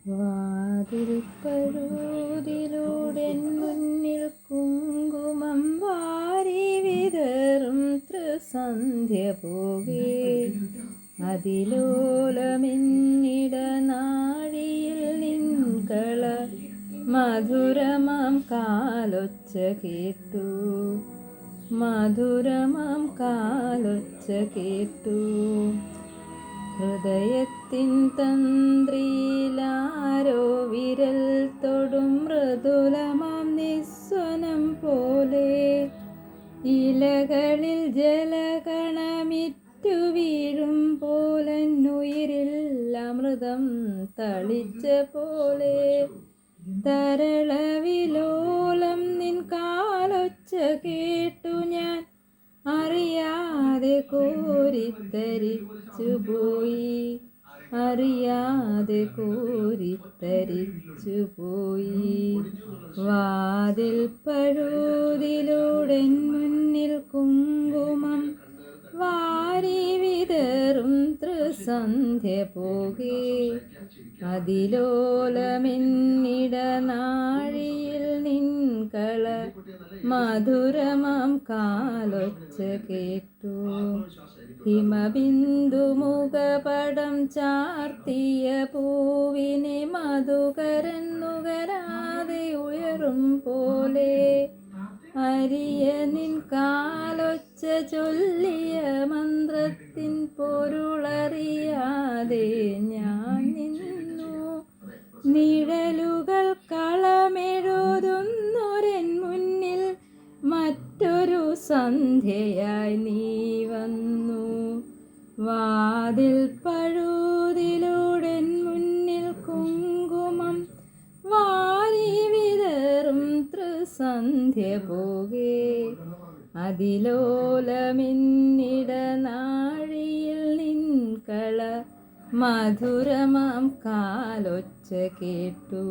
വാതിൽ പഴുതിലൂടെ മുന്നിൽ കുങ്കുമം വാരി വിതറും ത്രിസന്ധ്യ പോകെ അതിലോലമെന്നിട നാഴിയിൽ നിൻകള മധുരമാം കാലൊച്ച കേട്ടു, മധുരമാം കാലൊച്ച കേട്ടു. ഹൃദയത്തിൻ തന്ത്രിയിലാരോ വിരൽ തൊടും മൃദുലമാം നിസ്വനം പോലെ ഇലകളിൽ ജലകണമിറ്റു വീഴും പോലെന്നുയിരിൽ അമൃതം തളിച്ച പോലെ തരളവിലോലം നിൻ കാലൊച്ച കേട്ടു ഞാൻ അറിയാതെ കോരിത്തരിച്ചു പോയി, അറിയാതെ കോരിത്തരിച്ചു പോയി. വാതിൽ പഴുതിലൂടെ മുന്നിൽ കുങ്കുമം വാരി വിതറും ത്രിസന്ധ്യ പോകെ അതിലോലമെന്നിട നാഴിയിൽ നിൻകള മധുരമാം കാലൊച്ച കേട്ടു. ഹിമബിന്ദു മുഖപടം ചാർത്തിയ പൂവിനെ മധുകരൻ നുകരാതെ ഉയരും പോലെ അരിയ നിൻ കാലൊച്ച ചൊല്ലിയ മന്ത്രത്തിൻ പൊരുളറിയാതെ ഞാൻ നിന്നു. നിഴലുകൾ കളമെഴുതുന്നൊരൻ മുന്നിൽ മറ്റൊരു സന്ധ്യയായി നീ വന്നു. വാതിൽ പഴുതിലൂടെ മുന്നിൽ കുങ്കുമം വാരി വിതറും ത്രിസന്ധ്യ പോകെ അതിലോലമെന്നിട നാഴിയിൽ നിൻകള മധുരമാം കാലൊച്ച കേട്ടു,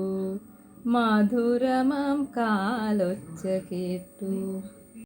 മധുരമാം കാലൊച്ച കേട്ടു.